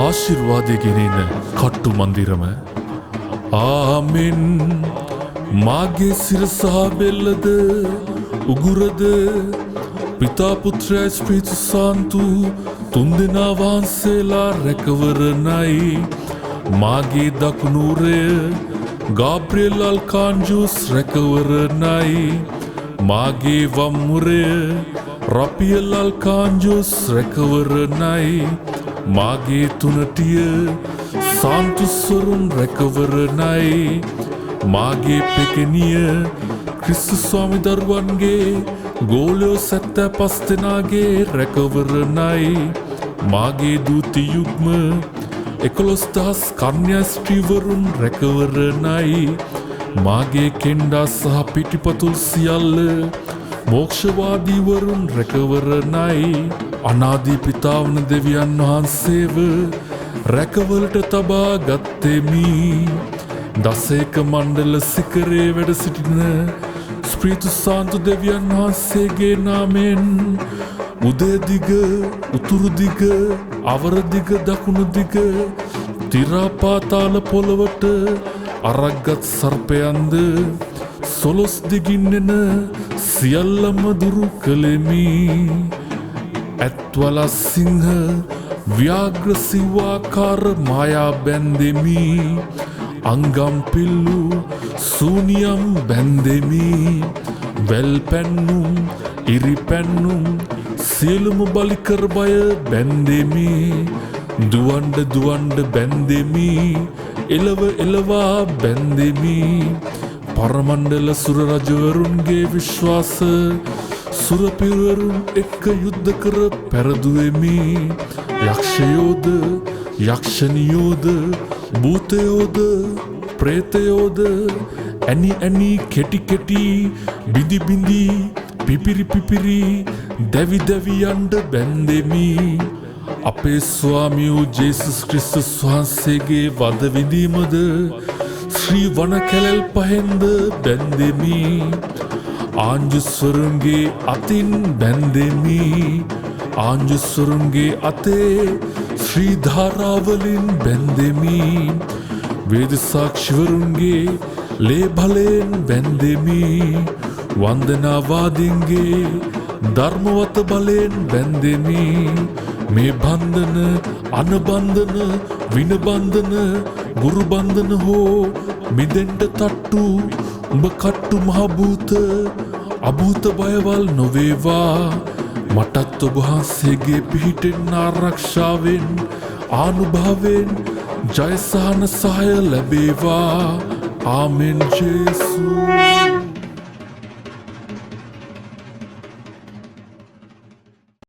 ආශිර්වාදය ගෙනෙන කට්ටු මන්දිරම. ආමෙන්. මාගේ සිරසා බෙල්ලද උගුරද පිතා පුත්‍රයා ස්පීතු සාන්තු තුන්දෙනා වහන්සේලා රැකවරණයි. මාගේ දකුණුරය ගාබ්‍රියෙල් අල්කාන්ජුස් රැකවරණයි. මාගේ වම්මුරය රපියල් අල්කාන්ජුස් රැකවරණයි. මාගේ තුනටිය සාන්තුස්වරුන් රැකවරණයි. මාගේ පෙකෙනිය ක්‍රිස්තු ස්වාමි දරුවන්ගේ ගෝලයෝ 75 දෙනාගේ රැකවරණයි. මාගේ දූති යුග්ම 11,000 කන්‍යා ස්ත්‍රීවරුන් රැකවරණයි. මාගේ කෙන්ඩා සහ පිටිපතුල් සියල්ල මෝක්ෂවාදීවරුන් රැකවරණයි. අනාදී පිතාවන දෙවියන් වහන්සේව රැකවලට තබා ගත්තෙමි. දසේක මණ්ඩල සිකරේ වැඩ සිටින ස්පීතු සාන්තු දෙවියන් වහන්සේගේ නාමෙන් උදේදිග උතුරුදිග අවරදිග දකුණුදිග තිරාපාතාල පොළවට අරක්ගත් සර්පයන්ද සොලොස් දිගින් එන සියල්ලම දුරු කළෙමි. ඇත්වල සිංහ ව්‍යාග්‍ර සිවාකාර මායා බැන්දෙමි. අංගම් පිල්ලු සූනියම් බැන්දෙමි. වැල් පැන්නුම් ඉරි පැන්නුම් සියලුම බලිකර බය බැන්දෙමි. දුවන්ඩ දුවන්ඩ බැන්දෙමි. එලව එලවා බැන්දෙමි. පරමණ්ඩල සුර රජවරුන්ගේ විශ්වාස සුරපිරවරුන් එක්ක යුද්ධ කර පැරදුවෙමි. යක්ෂයෝද යක්ෂණියෝද භූතයෝද ප්‍රේතයෝද ඇනි ඇනි කෙටි කෙටි බිඳි බිඳි පිපිරි පිපිරි දැවි දැවි යන්ඩ බැන්දෙමි. අපේ ස්වාමී වූ ජේසුස් ක්‍රිස්තුස් වහන්සේගේ වද විඳීමද ශ්‍රී වන කැලැල් පහෙන්ද බැන්දෙමි. ආංජුස්වරුන්ගේ අතින් බැන්දෙමි. ආංජුස්වරුන්ගේ අතේ ශ්‍රී ධාරාවලින් බැන්දෙමි. වේද සාක්ෂිවරුන්ගේ ලේ බලයෙන් බැන්දෙමි. වන්දනාවාදීන්ගේ ධර්මවත බලයෙන් බැන්දෙමි. මේ බන්ධන අනබන්ධන විනබන්ධන ගුරුබන්ධන හෝ මිදෙන්ට තට්ටු උඹ කට්ටු මහභූත අභූත බයවල් නොවේවා. මටත් ඔබ වහන්සේගේ පිහිටෙන් ආරක්ෂාවෙන් ආනුභාවයෙන් ජයසහන සහය ලැබේවා. ආමෙන් ජේසුස්.